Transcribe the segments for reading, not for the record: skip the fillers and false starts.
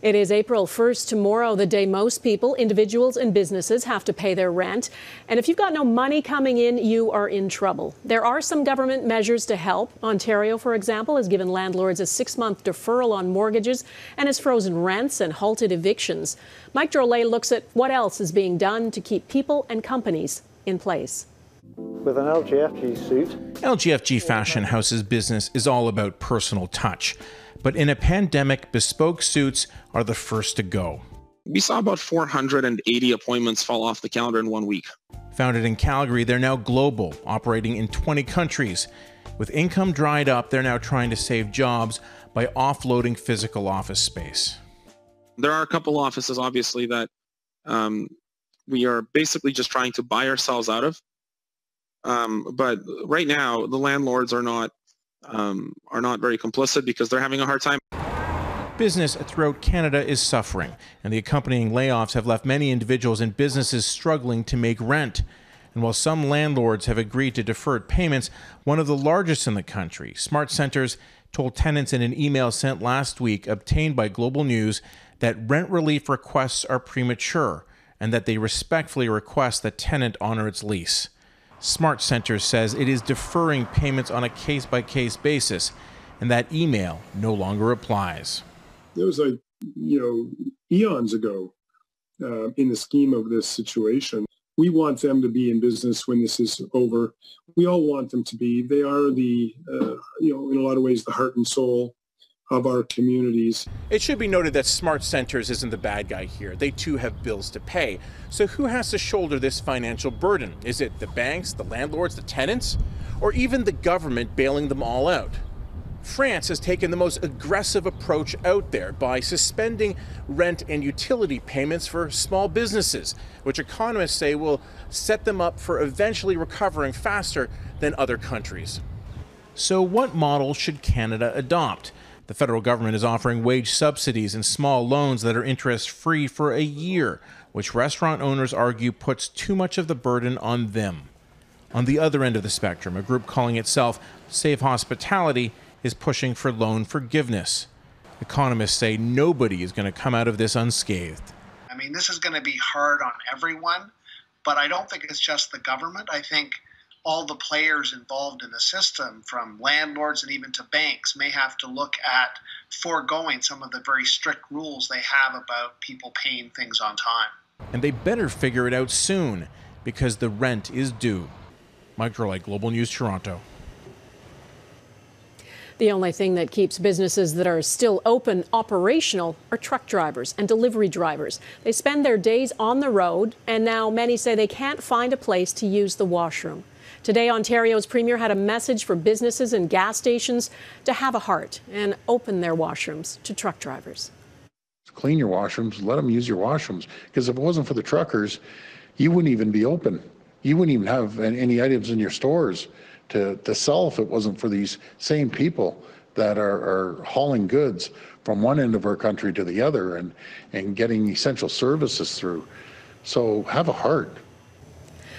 It is April 1st tomorrow, the day most people, individuals and businesses, have to pay their rent. And if you've got no money coming in, you are in trouble. There are some government measures to help. Ontario, for example, has given landlords a 6-month deferral on mortgages and has frozen rents and halted evictions. Mike Drolet looks at what else is being done to keep people and companies in place. With an LGFG suit. LGFG Fashion House's business is all about personal touch. But in a pandemic, bespoke suits are the first to go. We saw about 480 appointments fall off the calendar in 1 week. Founded in Calgary, they're now global, operating in 20 countries. With income dried up, they're now trying to save jobs by offloading physical office space. There are a couple offices, obviously, that we are basically just trying to buy ourselves out of. But right now, the landlords are not very complicit because they're having a hard time. Business throughout Canada is suffering, and the accompanying layoffs have left many individuals and businesses struggling to make rent. And while some landlords have agreed to deferred payments, one of the largest in the country, Smart Centres, told tenants in an email sent last week, obtained by Global News, that rent relief requests are premature and that they respectfully request the tenant honor its lease. Smart Centres says it is deferring payments on a case-by-case basis, and that email no longer applies. It was eons ago in the scheme of this situation. We want them to be in business when this is over. We all want them to be. They are in a lot of ways, the heart and soul of our communities. It should be noted that Smart Centres isn't the bad guy here. They too have bills to pay. So who has to shoulder this financial burden? Is it the banks, the landlords, the tenants, or even the government bailing them all out? France has taken the most aggressive approach out there by suspending rent and utility payments for small businesses, which economists say will set them up for eventually recovering faster than other countries. So what model should Canada adopt? The federal government is offering wage subsidies and small loans that are interest-free for a year, which restaurant owners argue puts too much of the burden on them. On the other end of the spectrum, a group calling itself Save Hospitality is pushing for loan forgiveness. Economists say nobody is going to come out of this unscathed. I mean, this is going to be hard on everyone, but I don't think it's just the government. I think all the players involved in the system, from landlords and even to banks, may have to look at foregoing some of the very strict rules they have about people paying things on time. And they better figure it out soon, because the rent is due. Mike Drolet, Global News, Toronto. The only thing that keeps businesses that are still open operational are truck drivers and delivery drivers. They spend their days on the road, and now many say they can't find a place to use the washroom. Today, Ontario's Premier had a message for businesses and gas stations to have a heart and open their washrooms to truck drivers. Clean your washrooms, let them use your washrooms, because if it wasn't for the truckers, you wouldn't even be open. You wouldn't even have any items in your stores to sell if it wasn't for these same people that are hauling goods from one end of our country to the other and getting essential services through. So have a heart.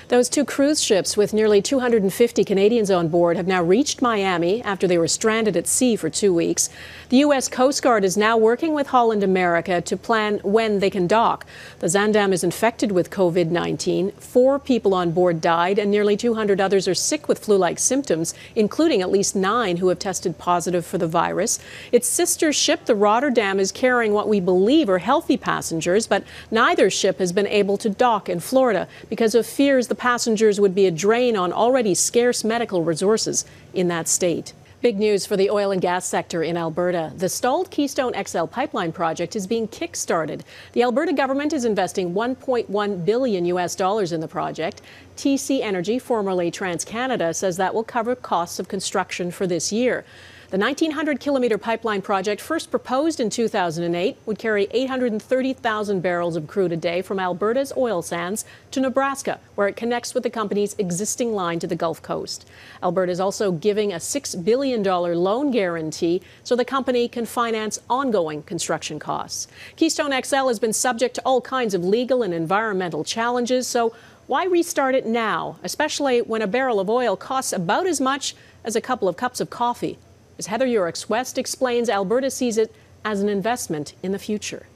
Those two cruise ships with nearly 250 Canadians on board have now reached Miami after they were stranded at sea for 2 weeks. The U.S. Coast Guard is now working with Holland America to plan when they can dock. The Zaandam is infected with COVID-19. 4 people on board died, and nearly 200 others are sick with flu-like symptoms, including at least 9 who have tested positive for the virus. Its sister ship, the Rotterdam, is carrying what we believe are healthy passengers, but neither ship has been able to dock in Florida because of fears the passengers would be a drain on already scarce medical resources in that state. Big news for the oil and gas sector in Alberta. The stalled Keystone XL pipeline project is being kick-started. The Alberta government is investing $1.1 billion in the project. TC Energy, formerly TransCanada, says that will cover costs of construction for this year. The 1,900-kilometer pipeline project, first proposed in 2008, would carry 830,000 barrels of crude a day from Alberta's oil sands to Nebraska, where it connects with the company's existing line to the Gulf Coast. Alberta is also giving a $6 billion loan guarantee so the company can finance ongoing construction costs. Keystone XL has been subject to all kinds of legal and environmental challenges, so why restart it now, especially when a barrel of oil costs about as much as a couple of cups of coffee? As Heather Yourex-West explains, Alberta sees it as an investment in the future.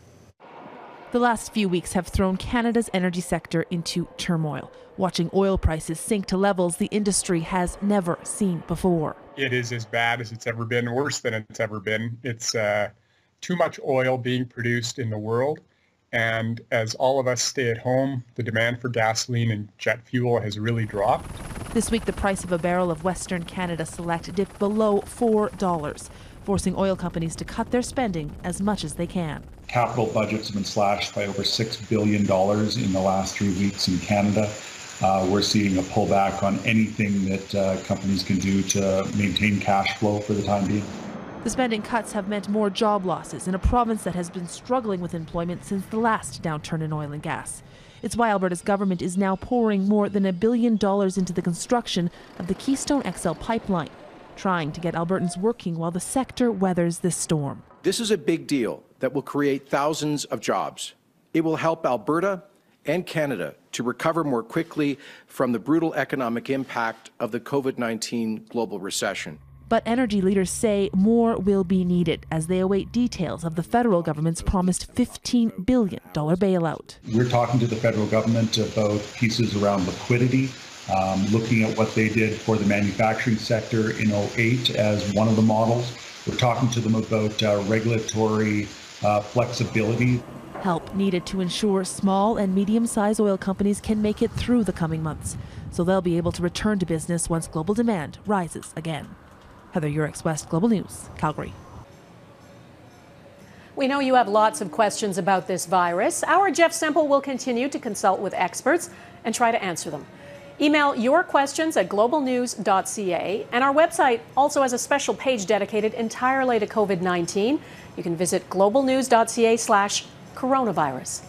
The last few weeks have thrown Canada's energy sector into turmoil, watching oil prices sink to levels the industry has never seen before. It is as bad as it's ever been, worse than it's ever been. It's too much oil being produced in the world. And as all of us stay at home, the demand for gasoline and jet fuel has really dropped. This week, the price of a barrel of Western Canada Select dipped below $4, forcing oil companies to cut their spending as much as they can. Capital budgets have been slashed by over $6 billion in the last 3 weeks in Canada. We're seeing a pullback on anything that companies can do to maintain cash flow for the time being. The spending cuts have meant more job losses in a province that has been struggling with employment since the last downturn in oil and gas. It's why Alberta's government is now pouring more than $1 billion into the construction of the Keystone XL pipeline, trying to get Albertans working while the sector weathers this storm. This is a big deal that will create thousands of jobs. It will help Alberta and Canada to recover more quickly from the brutal economic impact of the COVID-19 global recession. But energy leaders say more will be needed as they await details of the federal government's promised $15 billion bailout. We're talking to the federal government about pieces around liquidity, looking at what they did for the manufacturing sector in 2008 as one of the models. We're talking to them about regulatory flexibility. Help needed to ensure small and medium-sized oil companies can make it through the coming months, so they'll be able to return to business once global demand rises again. Heather Yourex-West, Global News, Calgary. We know you have lots of questions about this virus. Our Jeff Semple will continue to consult with experts and try to answer them. Email your questions at globalnews.ca, and our website also has a special page dedicated entirely to COVID-19. You can visit globalnews.ca/coronavirus.